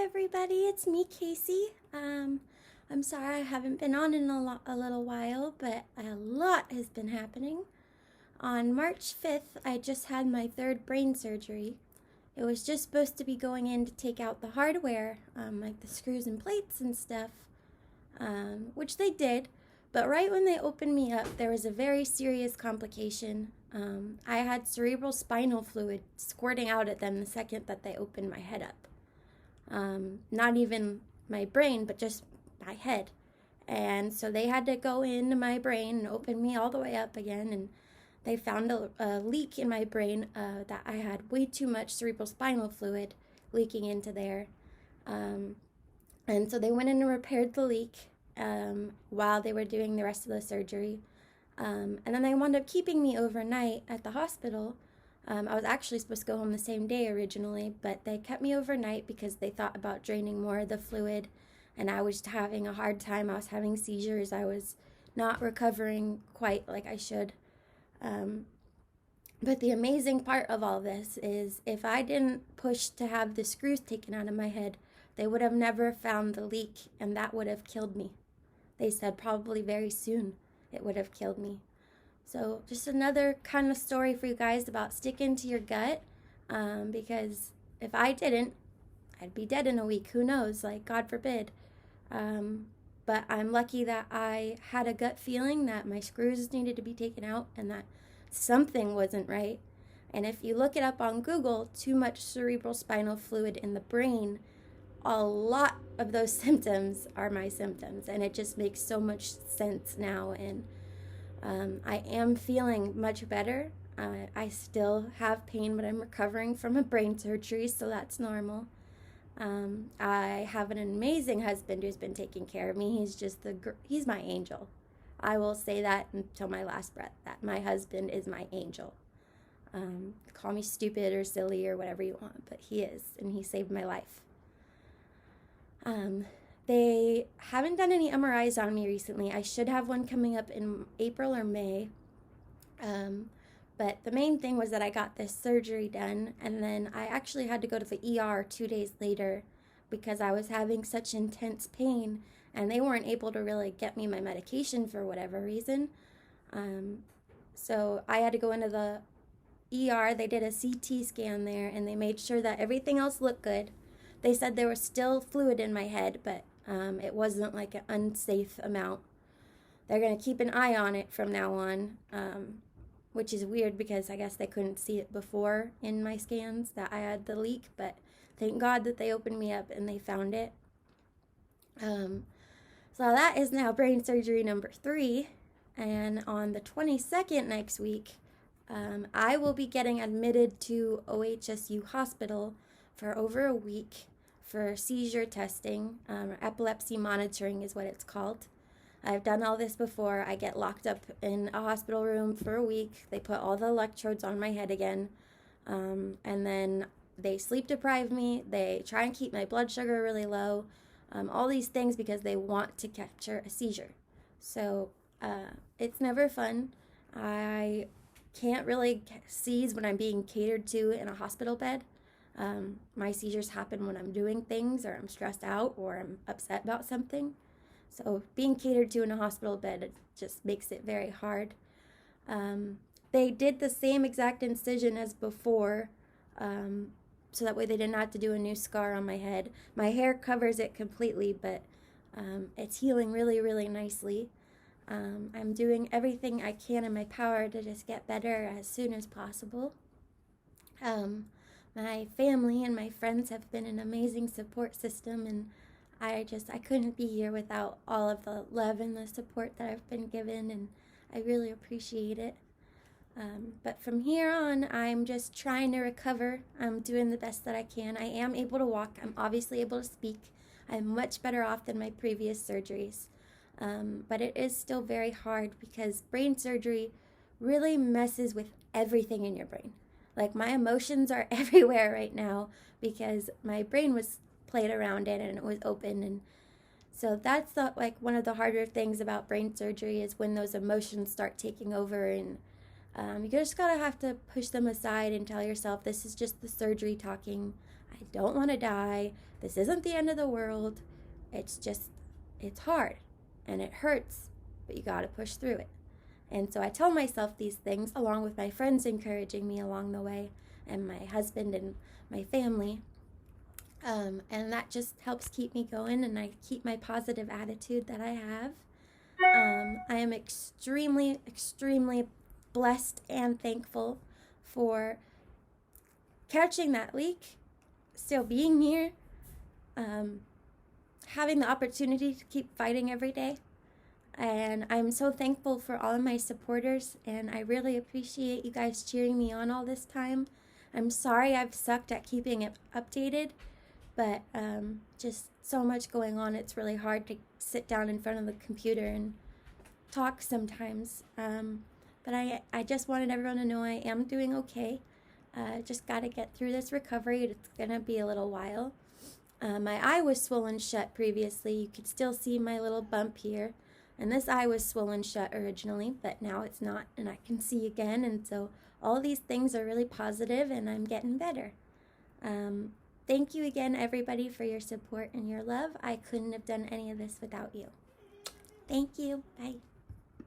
everybody, it's me, Casey. I'm sorry I haven't been on in a little while, but a lot has been happening. On March 5th, I just had my third brain surgery. It was just supposed to be going in to take out the hardware, like the screws and plates and stuff, which they did. But right when they opened me up, there was a very serious complication. I had cerebral spinal fluid squirting out at them the second that they opened my head up. Not even my brain, but just my head. And so they had to go into my brain and open me all the way up again. And they found a leak in my brain that I had way too much cerebral spinal fluid leaking into there. And so they went in and repaired the leak while they were doing the rest of the surgery. And then they wound up keeping me overnight at the hospital. I was actually supposed to go home the same day originally, but they kept me overnight because they thought about draining more of the fluid, and I was having a hard time. I was having seizures. I was not recovering quite like I should. But the amazing part of all this is if I didn't push to have the screws taken out of my head, they would have never found the leak, and that would have killed me. They said probably very soon it would have killed me. So just another kind of story for you guys about sticking to your gut, because if I didn't, I'd be dead in a week. Who knows? Like, God forbid. But I'm lucky that I had a gut feeling that my screws needed to be taken out and that something wasn't right. And if you look it up on Google, too much cerebral spinal fluid in the brain, a lot of those symptoms are my symptoms. And it just makes so much sense now. And I am feeling much better. I still have pain, but I'm recovering from a brain surgery, so that's normal. I have an amazing husband who's been taking care of me. He's my angel. I will say that until my last breath, that my husband is my angel. Call me stupid or silly or whatever you want, but he is, and he saved my life. They haven't done any MRIs on me recently. I should have one coming up in April or May. But the main thing was that I got this surgery done, and then I actually had to go to the ER 2 days later because I was having such intense pain, and they weren't able to really get me my medication for whatever reason. So I had to go into the ER. They did a CT scan there, and they made sure that everything else looked good. They said there was still fluid in my head, but it wasn't like an unsafe amount. They're going to keep an eye on it from now on, which is weird because I guess they couldn't see it before in my scans that I had the leak, but thank God that they opened me up and they found it. So that is now brain surgery number 3, and on the 22nd next week, I will be getting admitted to OHSU Hospital for over a week for seizure testing. Epilepsy monitoring is what it's called. I've done all this before. I get locked up in a hospital room for a week. They put all the electrodes on my head again, and then they sleep deprive me. They try and keep my blood sugar really low, all these things because they want to capture a seizure. So it's never fun. I can't really seize when I'm being catered to in a hospital bed. My seizures happen when I'm doing things, or I'm stressed out, or I'm upset about something. So being catered to in a hospital bed, it just makes it very hard. They did the same exact incision as before, so that way they didn't have to do a new scar on my head. My hair covers it completely, but it's healing really, really nicely. I'm doing everything I can in my power to just get better as soon as possible. My family and my friends have been an amazing support system, and I couldn't be here without all of the love and the support that I've been given, and I really appreciate it. But from here on, I'm just trying to recover. I'm doing the best that I can. I am able to walk. I'm obviously able to speak. I'm much better off than my previous surgeries. But it is still very hard because brain surgery really messes with everything in your brain. Like, my emotions are everywhere right now because my brain was played around it and it was open, and so that's one of the harder things about brain surgery is when those emotions start taking over, and you just have to push them aside and tell yourself this is just the surgery talking. I don't want to die. This isn't the end of the world. It's hard and it hurts, but you got to push through it. And so I tell myself these things along with my friends encouraging me along the way, and my husband and my family. And that just helps keep me going, and I keep my positive attitude that I have. I am extremely, extremely blessed and thankful for catching that leak, still being here, having the opportunity to keep fighting every day. And I'm so thankful for all of my supporters, and I really appreciate you guys cheering me on all this time. I'm sorry I've sucked at keeping it updated, but just so much going on. It's really hard to sit down in front of the computer and talk sometimes. But I just wanted everyone to know I am doing okay. Just got to get through this recovery. It's going to be a little while. My eye was swollen shut previously. You could still see my little bump here. And this eye was swollen shut originally, but now it's not, and I can see again. And so all these things are really positive, and I'm getting better. Thank you again, everybody, for your support and your love. I couldn't have done any of this without you. Thank you. Bye.